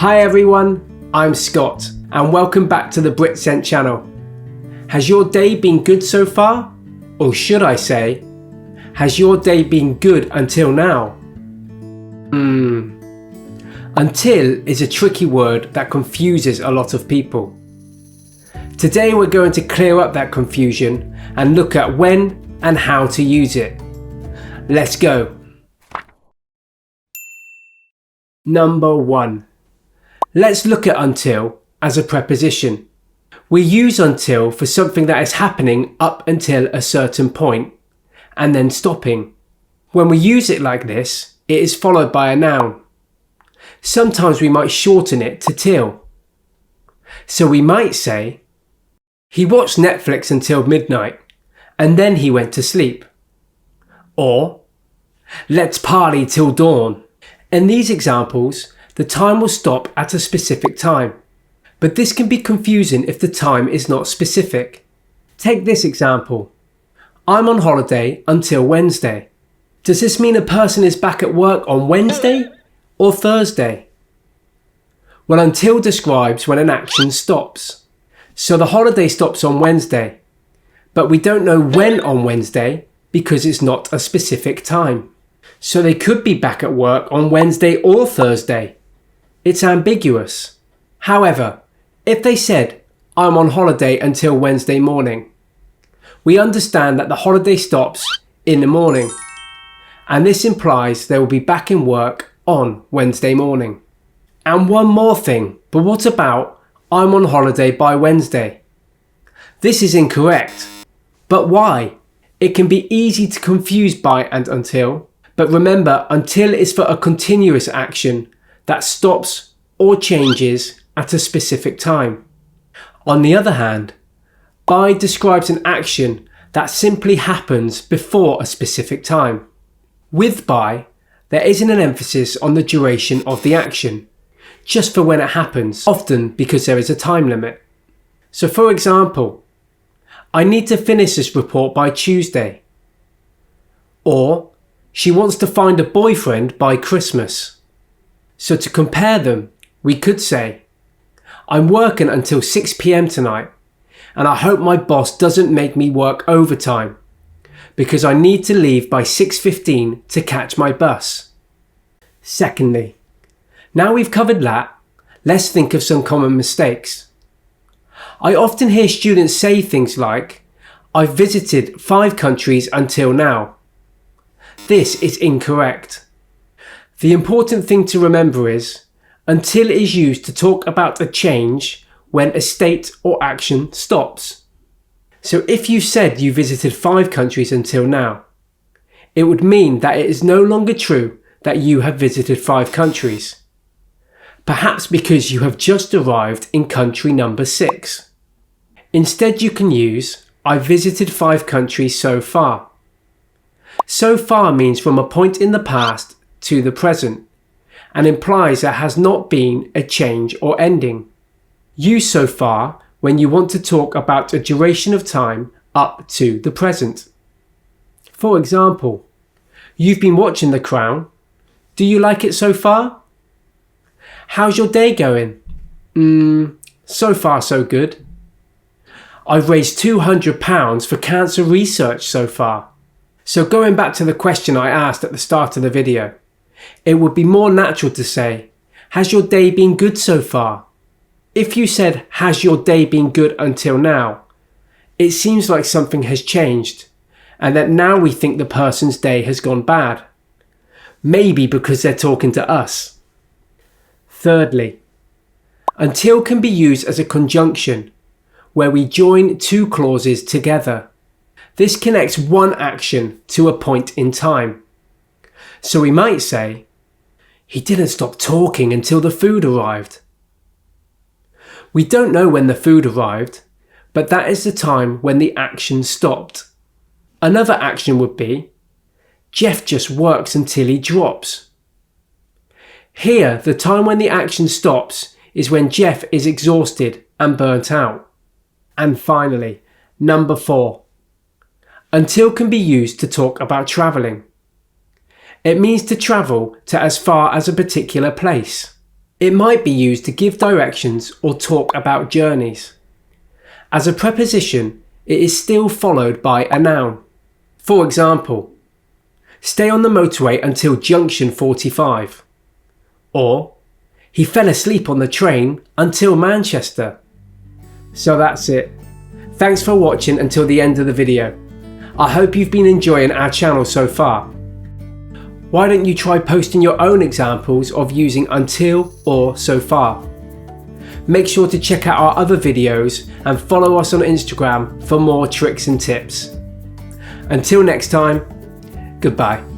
Hi everyone, I'm Scott and welcome back to the BritScent channel. Has your day been good so far? Or should I say, has your day been good until now? Until is a tricky word that confuses a lot of people. Today we're going to clear up that confusion and look at when and how to use it. Let's go. Number 1. Let's look at until as a preposition. We use until for something that is happening up until a certain point and then stopping. When we use it like this, it is followed by a noun. Sometimes we might shorten it to till. So we might say, he watched Netflix until midnight and then he went to sleep. Or, let's party till dawn. In these examples, the time will stop at a specific time. But this can be confusing if the time is not specific. Take this example. I'm on holiday until Wednesday. Does this mean a person is back at work on Wednesday or Thursday? Well, until describes when an action stops. So the holiday stops on Wednesday. But we don't know when on Wednesday because it's not a specific time. So they could be back at work on Wednesday or Thursday. It's ambiguous. However, if they said, I'm on holiday until Wednesday morning, we understand that the holiday stops in the morning. And this implies they will be back in work on Wednesday morning. And one more thing, but what about I'm on holiday by Wednesday? This is incorrect. But why? It can be easy to confuse by and until. But remember, until is for a continuous action that stops or changes at a specific time. On the other hand, by describes an action that simply happens before a specific time. With by, there isn't an emphasis on the duration of the action, just for when it happens, often because there is a time limit. So for example, I need to finish this report by Tuesday. Or, she wants to find a boyfriend by Christmas. So to compare them, we could say, I'm working until 6 p.m. tonight and I hope my boss doesn't make me work overtime because I need to leave by 6:15 to catch my bus. Secondly, now we've covered that, let's think of some common mistakes. I often hear students say things like, I've visited 5 countries until now. This is incorrect. The important thing to remember is, until is used to talk about a change when a state or action stops. So if you said you visited 5 countries until now, it would mean that it is no longer true that you have visited 5 countries. Perhaps because you have just arrived in country number 6. Instead you can use, I visited 5 countries so far. So far means from a point in the past to the present and implies there has not been a change or ending. Use so far when you want to talk about a duration of time up to the present. For example, you've been watching The Crown. Do you like it so far? How's your day going? So far so good. I've raised £200 for cancer research so far. So going back to the question I asked at the start of the video, it would be more natural to say, has your day been good so far? If you said, has your day been good until now? It seems like something has changed and that now we think the person's day has gone bad. Maybe because they're talking to us. Thirdly, until can be used as a conjunction where we join 2 clauses together. This connects one action to a point in time. So we might say, he didn't stop talking until the food arrived. We don't know when the food arrived, but that is the time when the action stopped. Another action would be, Jeff just works until he drops. Here, the time when the action stops is when Jeff is exhausted and burnt out. And finally, number 4. Until can be used to talk about travelling. It means to travel to as far as a particular place. It might be used to give directions or talk about journeys. As a preposition, it is still followed by a noun. For example, stay on the motorway until junction 45. Or, he fell asleep on the train until Manchester. So that's it. Thanks for watching until the end of the video. I hope you've been enjoying our channel so far. Why don't you try posting your own examples of using until or so far? Make sure to check out our other videos and follow us on Instagram for more tricks and tips. Until next time, goodbye.